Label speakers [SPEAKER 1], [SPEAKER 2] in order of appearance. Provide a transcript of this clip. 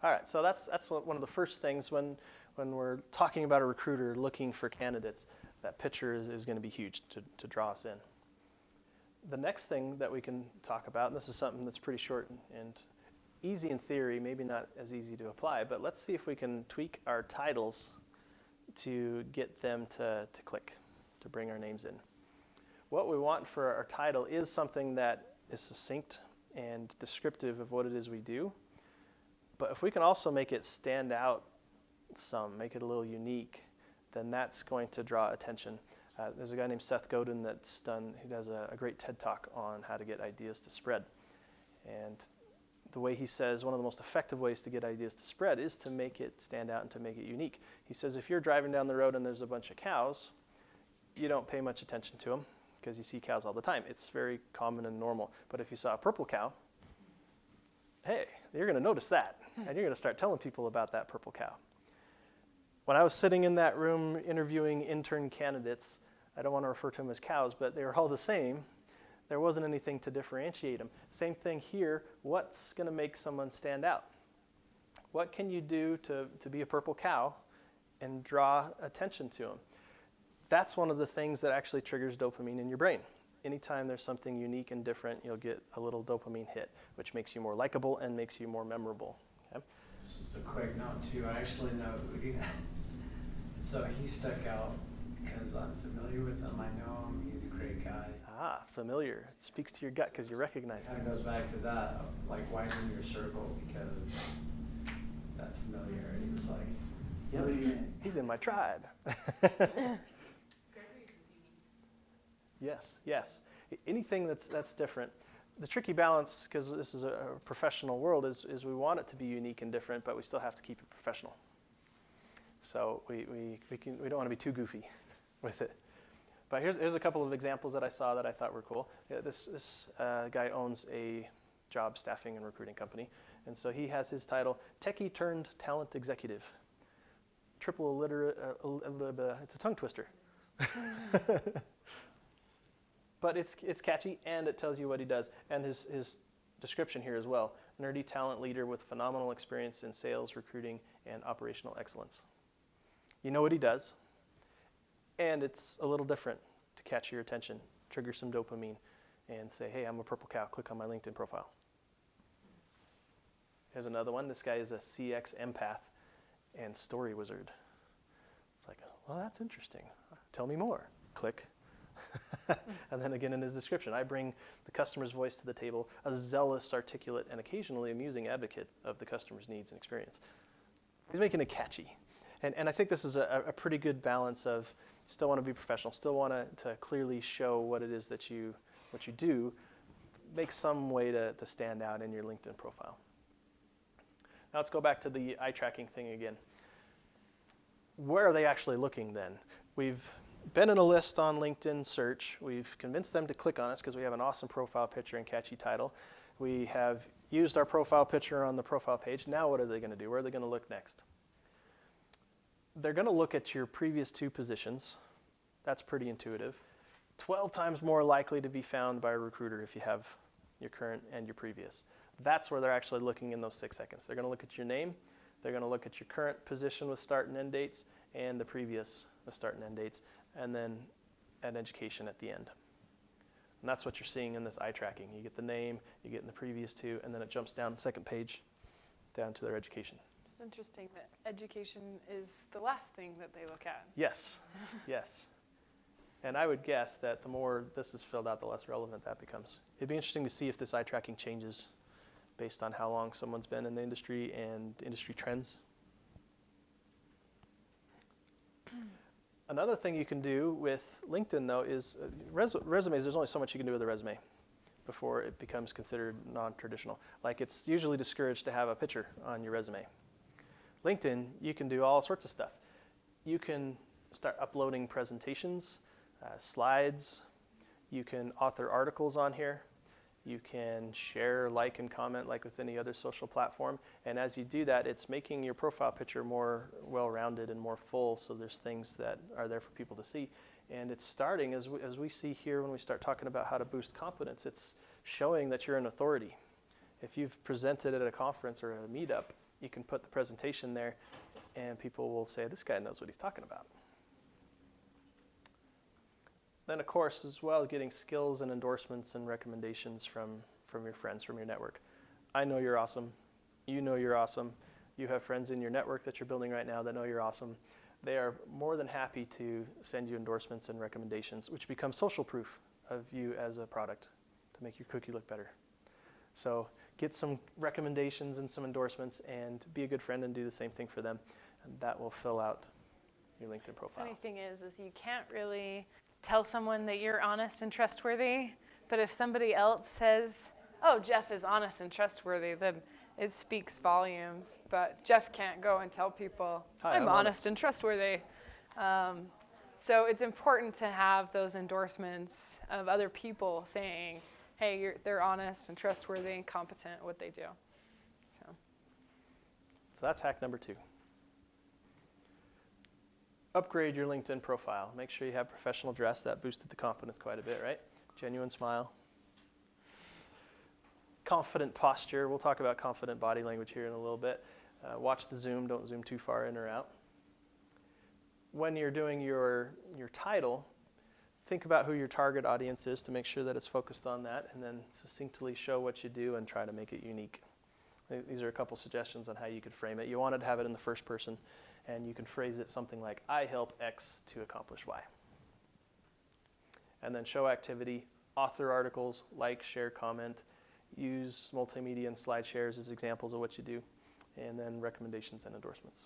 [SPEAKER 1] All right, so that's one of the first things when we're talking about a recruiter looking for candidates. That picture is going to be huge to draw us in. The next thing that we can talk about, and this is something that's pretty short and easy in theory, maybe not as easy to apply, but let's see if we can tweak our titles to get them to click, to bring our names in. What we want for our title is something that is succinct and descriptive of what it is we do. But if we can also make it stand out some, make it a little unique, then that's going to draw attention. There's a guy named Seth Godin who does a great TED Talk on how to get ideas to spread. And the way he says one of the most effective ways to get ideas to spread is to make it stand out and to make it unique. He says if you're driving down the road and there's a bunch of cows, you don't pay much attention to them because you see cows all the time. It's very common and normal. But if you saw a purple cow, hey, you're going to notice that, and you're going to start telling people about that purple cow. When I was sitting in that room interviewing intern candidates, I don't want to refer to them as cows, but they were all the same. There wasn't anything to differentiate them. Same thing here. What's going to make someone stand out? What can you do to be a purple cow and draw attention to them? That's one of the things that actually triggers dopamine in your brain. Anytime there's something unique and different, you'll get a little dopamine hit, which makes you more likable and makes you more memorable. Okay?
[SPEAKER 2] Just a quick note too, I actually know Udi. So he stuck out because I'm familiar with him. I know him. He's a great guy.
[SPEAKER 1] Ah, familiar. It speaks to your gut because you recognize him.
[SPEAKER 2] It kind of goes back to that, like widening your circle because that familiarity was like,
[SPEAKER 1] yep. He's in my tribe. Yes. Anything that's different. The tricky balance, because this is a professional world, is we want it to be unique and different, but we still have to keep it professional. So we don't want to be too goofy with it. But here's a couple of examples that I saw that I thought were cool. Yeah, this guy owns a job staffing and recruiting company, and so he has his title, Techie Turned Talent Executive. Triple alliterate, it's a tongue twister. But it's catchy, and it tells you what he does. And his description here as well, nerdy talent leader with phenomenal experience in sales, recruiting, and operational excellence. You know what he does, and it's a little different to catch your attention, trigger some dopamine, and say, hey, I'm a purple cow, click on my LinkedIn profile. Here's another one. This guy is a CX empath and story wizard. It's like, well, that's interesting. Tell me more. Click. And then again in his description, I bring the customer's voice to the table, a zealous, articulate, and occasionally amusing advocate of the customer's needs and experience. He's making it catchy. And I think this is a pretty good balance of still want to be professional, still want to clearly show what it is that you do, make some way to stand out in your LinkedIn profile. Now let's go back to the eye tracking thing again. Where are they actually looking then? We've been in a list on LinkedIn search. We've convinced them to click on us because we have an awesome profile picture and catchy title. We have used our profile picture on the profile page. Now what are they going to do? Where are they going to look next? They're going to look at your previous 2 positions. That's pretty intuitive. 12 times more likely to be found by a recruiter if you have your current and your previous. That's where they're actually looking in those 6 seconds. They're going to look at your name. They're going to look at your current position with start and end dates and the previous with start and end dates, and then an education at the end. And that's what you're seeing in this eye tracking. You get the name, you get in the previous 2, and then it jumps down the second page down to their education.
[SPEAKER 3] It's interesting that education is the last thing that they look at.
[SPEAKER 1] Yes. And I would guess that the more this is filled out, the less relevant that becomes. It'd be interesting to see if this eye tracking changes based on how long someone's been in the industry and industry trends. Another thing you can do with LinkedIn, though, is resumes. There's only so much you can do with a resume before it becomes considered non-traditional. Like, it's usually discouraged to have a picture on your resume. LinkedIn, you can do all sorts of stuff. You can start uploading presentations, slides. You can author articles on here. You can share, like, and comment like with any other social platform. And as you do that, it's making your profile picture more well-rounded and more full, so there's things that are there for people to see. And it's starting, as we see here when we start talking about how to boost confidence, it's showing that you're an authority. If you've presented at a conference or at a meetup, you can put the presentation there and people will say, this guy knows what he's talking about. Then, of course, as well, getting skills and endorsements and recommendations from your friends, from your network. I know you're awesome. You know you're awesome. You have friends in your network that you're building right now that know you're awesome. They are more than happy to send you endorsements and recommendations, which become social proof of you as a product to make your cookie look better. So get some recommendations and some endorsements and be a good friend and do the same thing for them. And that will fill out your LinkedIn profile.
[SPEAKER 3] Funny thing is you can't really tell someone that you're honest and trustworthy, but if somebody else says, oh, Jeff is honest and trustworthy, then it speaks volumes. But Jeff can't go and tell people, I'm honest and trustworthy. So it's important to have those endorsements of other people saying, hey, they're honest and trustworthy and competent at what they do. So
[SPEAKER 1] that's hack number 2. Upgrade your LinkedIn profile. Make sure you have professional dress. That boosted the confidence quite a bit, right? Genuine smile. Confident posture. We'll talk about confident body language here in a little bit. Watch the zoom. Don't zoom too far in or out. When you're doing your title, think about who your target audience is to make sure that it's focused on that, and then succinctly show what you do and try to make it unique. These are a couple suggestions on how you could frame it. You wanted to have it in the first person, and you can phrase it something like, I help X to accomplish Y. And then show activity, author articles, like, share, comment, use multimedia and slide shares as examples of what you do, and then recommendations and endorsements.